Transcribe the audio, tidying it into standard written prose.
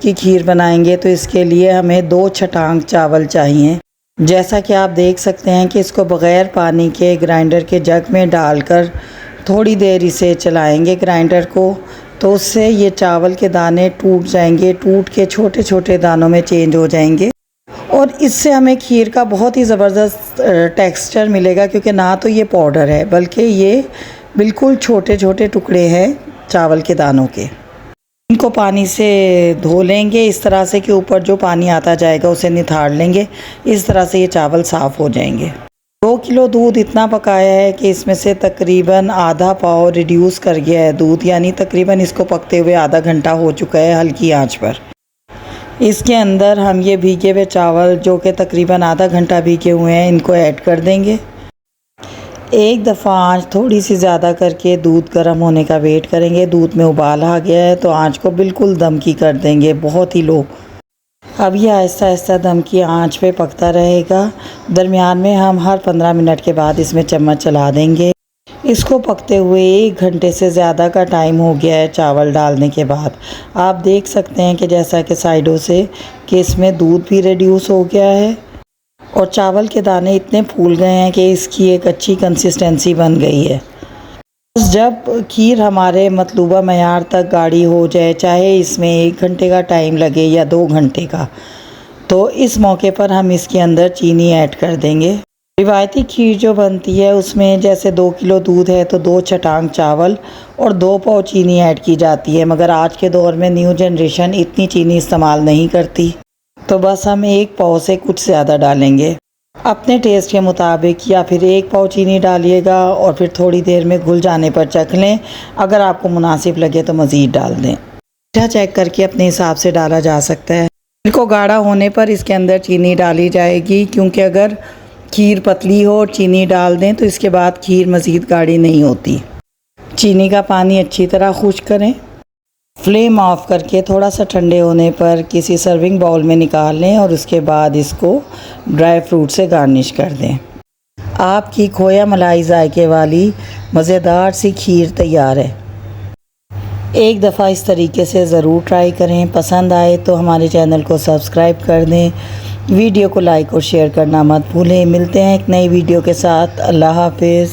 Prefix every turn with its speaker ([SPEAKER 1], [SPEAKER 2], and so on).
[SPEAKER 1] की खीर बनाएंगे तो इसके लिए हमें 2 छटांग चावल चाहिए। जैसा कि आप देख सकते हैं कि इसको बग़ैर पानी के ग्राइंडर के जग में डालकर थोड़ी देर इसे चलाएंगे ग्राइंडर को, तो उससे ये चावल के दाने टूट जाएंगे, टूट के छोटे छोटे दानों में चेंज हो जाएंगे और इससे हमें खीर का बहुत ही ज़बरदस्त टेक्सचर मिलेगा, क्योंकि ना तो ये पाउडर है बल्कि ये बिल्कुल छोटे छोटे टुकड़े हैं चावल के दानों के। इनको पानी से धो लेंगे इस तरह से कि ऊपर जो पानी आता जाएगा उसे निथाड़ लेंगे। इस तरह से ये चावल साफ़ हो जाएंगे। 2 किलो दूध इतना पकाया है कि इसमें से तकरीबन आधा पाव रिड्यूस कर गया है दूध, यानी तकरीबन इसको पकते हुए आधा घंटा हो चुका है हल्की आंच पर। इसके अंदर हम ये भीगे हुए चावल जो कि तकरीबन आधा घंटा भीगे हुए हैं इनको ऐड कर देंगे। एक दफ़ा आंच थोड़ी सी ज़्यादा करके दूध गर्म होने का वेट करेंगे। दूध में उबाल आ गया है तो आंच को बिल्कुल दम की कर देंगे, बहुत ही लो। अब ये आहिस्ता आहिस्ता दम की आंच पे पकता रहेगा। दरमियान में हम हर 15 मिनट के बाद इसमें चम्मच चला देंगे। इसको पकते हुए 1 घंटे से ज़्यादा का टाइम हो गया है चावल डालने के बाद। आप देख सकते हैं कि जैसा कि साइडों से कि इसमें दूध भी रिड्यूस हो गया है और चावल के दाने इतने फूल गए हैं कि इसकी एक अच्छी कंसिस्टेंसी बन गई है। जब खीर हमारे मतलूबा मयार तक गाढ़ी हो जाए, चाहे इसमें 1 घंटे का टाइम लगे या 2 घंटे का, तो इस मौके पर हम इसके अंदर चीनी ऐड कर देंगे। रिवायती खीर जो बनती है उसमें जैसे 2 किलो दूध है तो 2 छटांग चावल और 2 पाव चीनी ऐड की जाती है, मगर आज के दौर में न्यू जनरेशन इतनी चीनी इस्तेमाल नहीं करती, तो बस हम 1 पाव से कुछ ज़्यादा डालेंगे। अपने टेस्ट के मुताबिक या फिर 1 पाव चीनी डालिएगा और फिर थोड़ी देर में घुल जाने पर चख लें। अगर आपको मुनासिब लगे तो मज़ीद डाल दें। मीठा चेक करके अपने हिसाब से डाला जा सकता है। खीर को गाढ़ा होने पर इसके अंदर चीनी डाली जाएगी, क्योंकि अगर खीर पतली हो और चीनी डाल दें तो इसके बाद खीर मज़ीद गाढ़ी नहीं होती। चीनी का पानी अच्छी तरह खुश्क करें। फ्लेम ऑफ करके थोड़ा सा ठंडे होने पर किसी सर्विंग बाउल में निकाल लें और उसके बाद इसको ड्राई फ्रूट से गार्निश कर दें। आपकी खोया मलाई जायके वाली मज़ेदार सी खीर तैयार है। एक दफ़ा इस तरीके से ज़रूर ट्राई करें। पसंद आए तो हमारे चैनल को सब्सक्राइब कर दें। वीडियो को लाइक और शेयर करना मत भूलें। मिलते हैं एक नई वीडियो के साथ। अल्लाह हाफिज़।